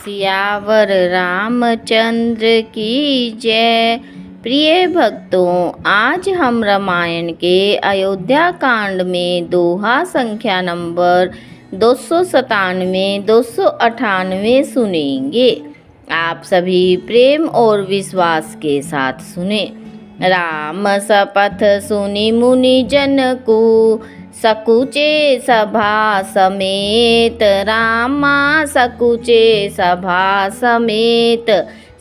सियावर रामचंद्र की जय। प्रिय भक्तों, आज हम रामायण के अयोध्या कांड में दोहा संख्या नंबर 297, 298 सुनेंगे। आप सभी प्रेम और विश्वास के साथ सुने। राम सपथ सुनि मुनि जन को, सकुचे सभा समेत। रामा सकुचे सभा समेत,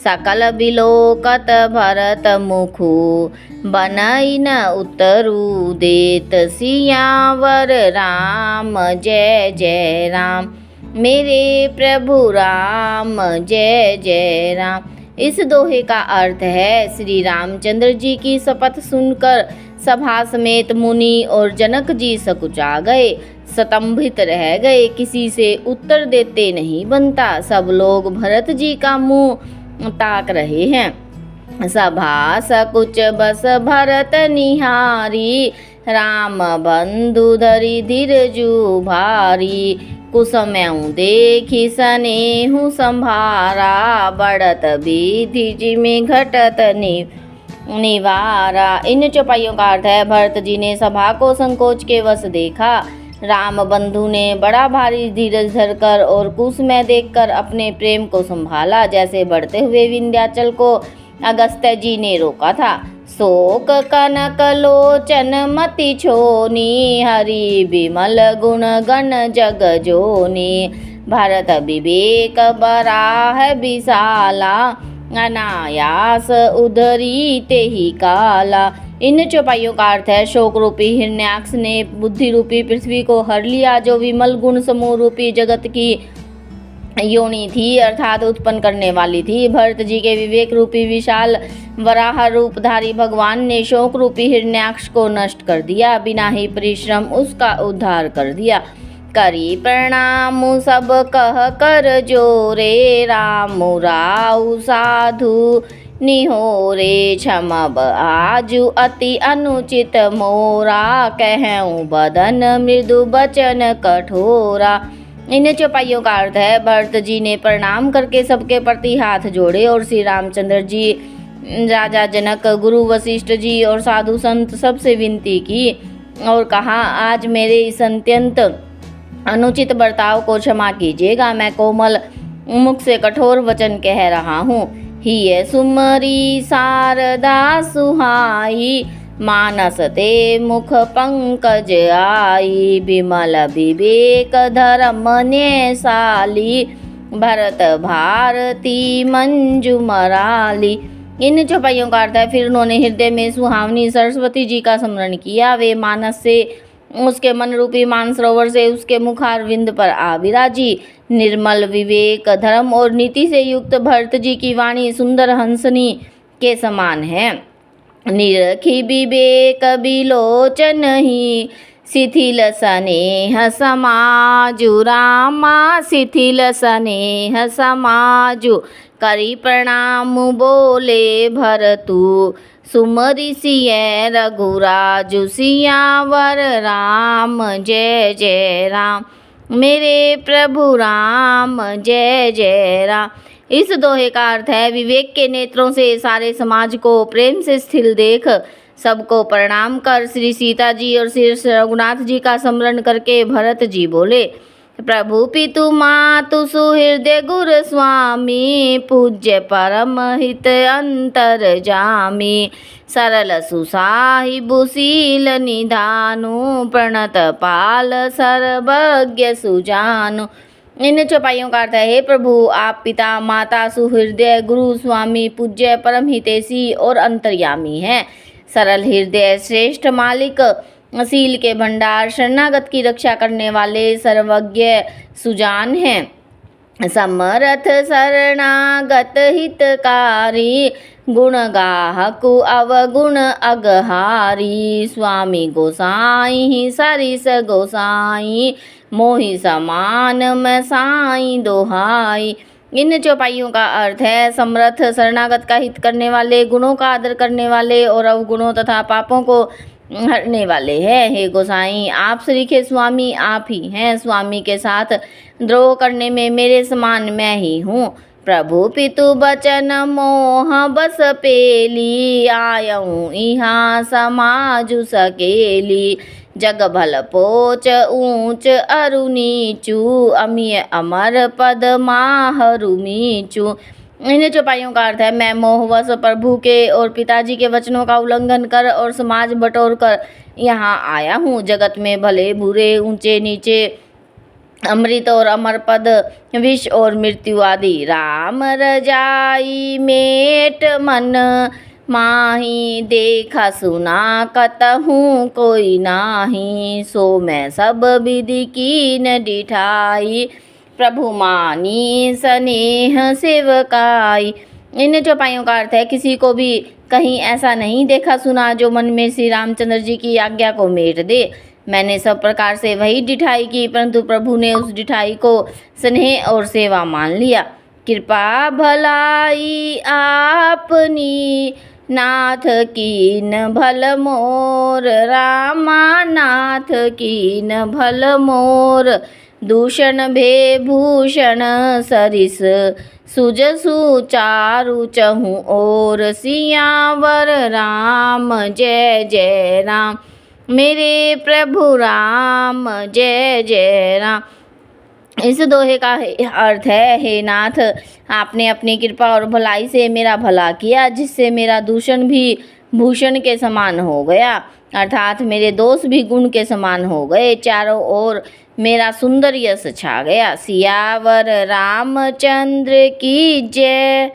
सकल बिलोकत भरत मुखु। बनई न उतरु देत, सियावर राम जय जय राम। मेरे प्रभु राम जय जय राम। इस दोहे का अर्थ है, श्री रामचंद्र जी की शपथ सुनकर सभा समेत मुनि और जनक जी सकुचा गए, स्तंभित रह गए। किसी से उत्तर देते नहीं बनता। सब लोग भरत जी का मुंह ताक रहे हैं। सभा सकुच बस भरत निहारी, राम बंधु धरि धीरजु भारी। कुसमयउ देखी सनेहु संभारा, बढ़त विधि जिमि घटत निवारा। इन चौपाइयों का अर्थ है, भरत जी ने सभा को संकोच के वश देखा। राम बंधु ने बड़ा भारी धीरज धरकर और कुसमय देखकर अपने प्रेम को संभाला, जैसे बढ़ते हुए विंध्याचल को अगस्त्य जी ने रोका था। शोक कनक लोचन मति छोनी, हरि बिमल गुण गण जग जोनी। भरत विवेक बराह विशाला, अनायास उधरी ते ही काला। इन चौपाइयों का अर्थ है, शोक रूपी हिरण्याक्ष ने बुद्धि रूपी पृथ्वी को हर लिया, जो विमल गुण समूह रूपी जगत की योनि थी, अर्थात उत्पन्न करने वाली थी। भरत जी के विवेक रूपी विशाल वराह रूपधारी भगवान ने शोक रूपी हिरण्याक्ष को नष्ट कर दिया, बिना ही परिश्रम उसका उद्धार कर दिया। करी प्रणाम सब कह कर जोरे, राम राउ साधु निहोरे। क्षमब आजु अति अनुचित मोरा, कहूँ बदन मृदु बचन कठोरा। इन चौपाइयों का अर्थ है, भरत जी ने प्रणाम करके सबके प्रति हाथ जोड़े और श्री रामचंद्र जी, राजा जनक, गुरु वशिष्ठ जी और साधु संत सबसे विनती की और कहा, आज मेरे इस अत्यंत अनुचित बर्ताव को क्षमा कीजिएगा। मैं कोमल मुख से कठोर वचन कह रहा हूँ। हिय सुमरी शारदा सुहाई, मानस ते मुख पंकज आई। बिमल विवेक धर्म न्यायशाली, भरत भारती मंजू मराली। इन चौपाइयों का अर्थ है, फिर उन्होंने हृदय में सुहावनी सरस्वती जी का स्मरण किया। वे मानस से उसके मन रूपी मानसरोवर से उसके मुखारविंद पर आ विराजी। निर्मल विवेक धर्म और नीति से युक्त भरत जी की वाणी सुंदर हंसनी के समान है। निरखी विवेक बिलोचन ही, शिथिल स्नेह समाजु। रामा शिथिल स्नेह समाजु, करी प्रणाम बोले भरतु। सुमरि सिय रघुराजु, सियावर राम जय जय राम। मेरे प्रभु राम जय जय राम। इस दोहे का अर्थ है, विवेक के नेत्रों से सारे समाज को प्रेम से स्थिर देख, सबको प्रणाम कर, श्री सीता जी और श्री रघुनाथ जी का स्मरण करके भरत जी बोले, प्रभु पितु मातु सुहृदय गुर स्वामी। पूज्य परम हित अंतर जामी, सरल सुसाहिबु शील निधानु। प्रणत पाल सर्वज्ञ सुजानु। इन चौपाइयों का अर्थ है, हे प्रभु, आप पिता माता सुहृदय गुरु स्वामी पूज्य परम हितैषी और अंतर्यामी हैं। सरल हृदय श्रेष्ठ मालिक, शील के भंडार, शरणागत की रक्षा करने वाले सर्वज्ञ सुजान हैं। समर्थ शरणागत हितकारी, गुण गाहकु अवगुण अगहारी। स्वामी गोसाई सरिस गोसाई, मोहि समान मैं साई दोहाई। इन चौपाइयों का अर्थ है, समर्थ शरणागत का हित करने वाले, गुणों का आदर करने वाले और अवगुणों तथा पापों को हरने वाले हैं। हे गोसाई, आप श्री के स्वामी आप ही हैं। स्वामी के साथ द्रोह करने में मेरे समान मैं ही हूँ। प्रभु पितु बचन मोह बस पेली, आयऊँ यहाँ समाजु सकेली। जग भल पोच ऊंच अरु नीचू, अमिय अमर पद माहरु मीचू। इन चौपाइयों का अर्थ है, मैं मोहवश प्रभु के और पिताजी के वचनों का उल्लंघन कर और समाज बटोर कर यहाँ आया हूँ। जगत में भले बुरे, ऊंचे नीचे, अमृत और अमर पद, विष और मृत्यु आदि। राम रजाई मेट मन माही, देखा सुना कतहूँ कोई नाही। सो मैं सब विधि कीन डिठाई, प्रभु मानी स्नेह सेवकाई। इन चौपाइयों का अर्थ है, किसी को भी कहीं ऐसा नहीं देखा सुना जो मन में श्री रामचंद्र जी की आज्ञा को मेट दे। मैंने सब प्रकार से वही डिठाई की, परंतु प्रभु ने उस डिठाई को स्नेह और सेवा मान लिया। कृपा भलाई आपनी, नाथ कीन भल मोर, रामा नाथ कीन भल मोर। दूषण भे भूषण सरिस, सुजसु चारु चहु और। सियावर राम जय जय राम, मेरे प्रभु राम जय जय राम। इस दोहे का अर्थ है, हे नाथ, आपने अपनी कृपा और भलाई से मेरा भला किया, जिससे मेरा दूषण भी भूषण के समान हो गया, अर्थात मेरे दोष भी गुण के समान हो गए। चारों ओर मेरा सुंदर यश छा गया। सियावर रामचंद्र की जय।